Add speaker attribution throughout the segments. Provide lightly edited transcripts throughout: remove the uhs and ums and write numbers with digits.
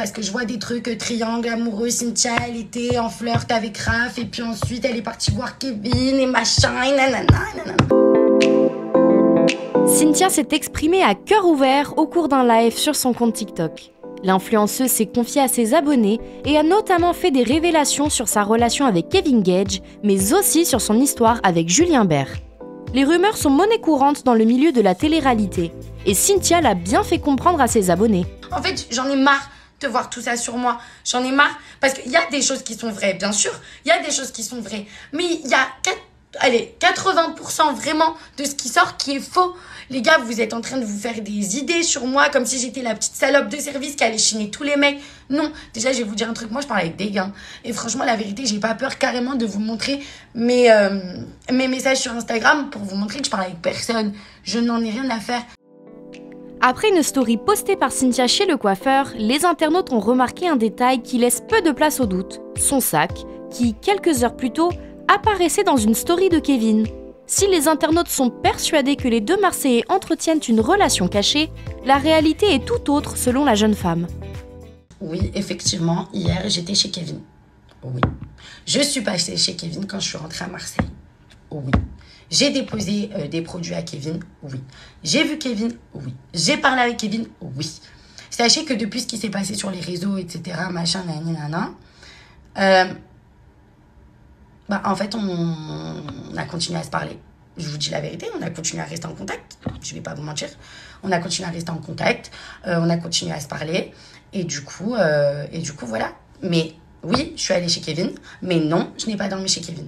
Speaker 1: parce que je vois des trucs triangle amoureux. Cynthia, elle était en flirt avec Raph et puis ensuite elle est partie voir Kevin et machin et nanana, nanana.
Speaker 2: Cynthia s'est exprimée à cœur ouvert au cours d'un live sur son compte TikTok. L'influenceuse s'est confiée à ses abonnés et a notamment fait des révélations sur sa relation avec Kevin Gage, mais aussi sur son histoire avec Julien Bert. Les rumeurs sont monnaie courante dans le milieu de la télé-réalité, et Cynthia l'a bien fait comprendre à ses abonnés.
Speaker 1: En fait, j'en ai marre de voir tout ça sur moi. J'en ai marre parce qu'il y a des choses qui sont vraies, bien sûr. Il y a des choses qui sont vraies, mais il y a 80% vraiment de ce qui sort qui est faux. Les gars, vous êtes en train de vous faire des idées sur moi comme si j'étais la petite salope de service qui allait chiner tous les mecs. Non, déjà, je vais vous dire un truc. Moi, je parle avec des gars. Et franchement, la vérité, j'ai pas peur carrément de vous montrer mes messages sur Instagram pour vous montrer que je parle avec personne. Je n'en ai rien à faire.
Speaker 2: Après une story postée par Cynthia chez le coiffeur, les internautes ont remarqué un détail qui laisse peu de place au doute. Son sac, qui, quelques heures plus tôt, apparaissait dans une story de Kevin. Si les internautes sont persuadés que les deux Marseillais entretiennent une relation cachée, la réalité est tout autre selon la jeune femme.
Speaker 1: Oui, effectivement, hier j'étais chez Kevin. Oui. Je suis passée chez Kevin quand je suis rentrée à Marseille. Oui. J'ai déposé des produits à Kevin. Oui. J'ai vu Kevin. Oui. J'ai parlé avec Kevin. Oui. Sachez que depuis ce qui s'est passé sur les réseaux, etc., machin, nanana, en fait, on a continué à se parler. Je vous dis la vérité, on a continué à rester en contact. Je vais pas vous mentir. On a continué à rester en contact. On a continué à se parler. Et du coup, voilà. Mais oui, je suis allée chez Kevin. Mais non, je n'ai pas dormi chez Kevin.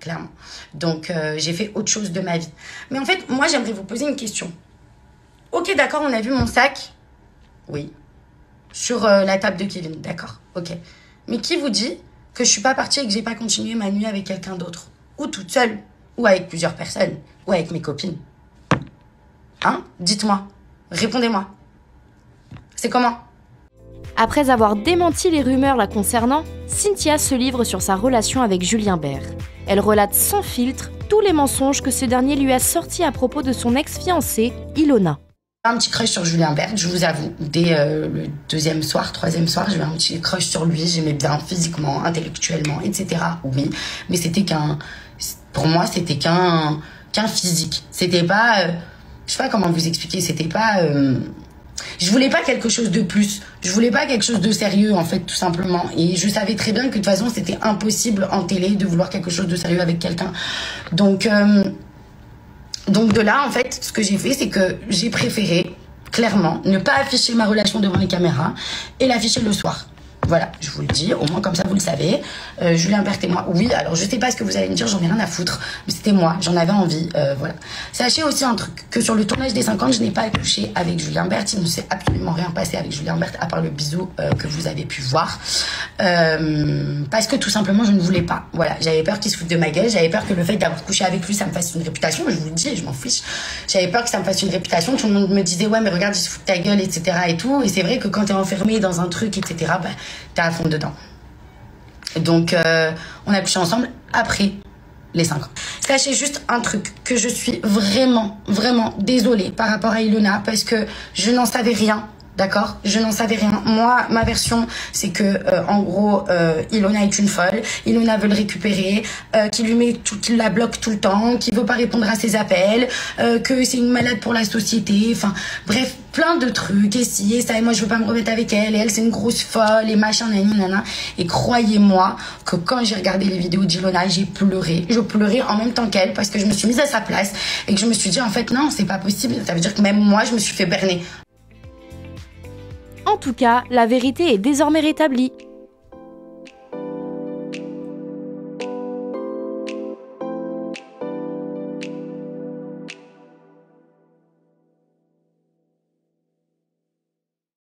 Speaker 1: Clairement. Donc, j'ai fait autre chose de ma vie. Mais en fait, moi, j'aimerais vous poser une question. Ok, d'accord, on a vu mon sac. Oui. Sur la table de Kevin. D'accord, ok. Mais qui vous dit que je suis pas partie et que j'ai pas continué ma nuit avec quelqu'un d'autre, ou toute seule, ou avec plusieurs personnes, ou avec mes copines? Hein? Dites-moi. Répondez-moi. C'est comment?
Speaker 2: Après avoir démenti les rumeurs la concernant, Cynthia se livre sur sa relation avec Julien Bert. Elle relate sans filtre tous les mensonges que ce dernier lui a sortis à propos de son ex-fiancée, Ilona.
Speaker 1: Un petit crush sur Julien Bert, je vous avoue. Dès le troisième soir, j'avais un petit crush sur lui. J'aimais bien physiquement, intellectuellement, etc. Oui, mais c'était pour moi, c'était qu'un physique. C'était pas, je sais pas comment vous expliquer. C'était pas, je voulais pas quelque chose de plus. Je voulais pas quelque chose de sérieux, en fait, tout simplement. Et je savais très bien que de toute façon, c'était impossible en télé de vouloir quelque chose de sérieux avec quelqu'un. Donc de là, en fait, ce que j'ai fait, c'est que j'ai préféré, clairement, ne pas afficher ma relation devant les caméras et l'afficher le soir. Voilà, je vous le dis, au moins comme ça vous le savez. Julien Bert et moi, oui, alors je sais pas ce que vous allez me dire, j'en ai rien à foutre, mais c'était moi, j'en avais envie, voilà. Sachez aussi un truc, que sur le tournage des 50, je n'ai pas couché avec Julien Bert, il ne s'est absolument rien passé avec Julien Bert, à part le bisou que vous avez pu voir. Parce que tout simplement, je ne voulais pas. Voilà, j'avais peur qu'il se foute de ma gueule, j'avais peur que le fait d'avoir couché avec lui, ça me fasse une réputation, je vous le dis, je m'en fiche. J'avais peur que ça me fasse une réputation, tout le monde me disait, ouais, mais regarde, il se fout de ta gueule, etc. et tout. Et c'est vrai que quand t'es enfermé dans un truc, etc., t'es à fond dedans. Donc, on a couché ensemble après les 5 ans. Sachez juste un truc, que je suis vraiment, vraiment désolée par rapport à Ilona, parce que je n'en savais rien. D'accord? Je n'en savais rien. Moi, ma version, c'est que, en gros, Ilona est une folle. Ilona veut le récupérer, qu'il la bloque tout le temps, qu'il veut pas répondre à ses appels, que c'est une malade pour la société. Enfin, bref, plein de trucs, et si, et ça, et moi, je veux pas me remettre avec elle, et elle, c'est une grosse folle, et machin, nanana. Et croyez-moi que quand j'ai regardé les vidéos d'Ilona, j'ai pleuré. Je pleurais en même temps qu'elle, parce que je me suis mise à sa place, et que je me suis dit, en fait, non, c'est pas possible. Ça veut dire que même moi, je me suis fait berner.
Speaker 2: En tout cas, la vérité est désormais rétablie.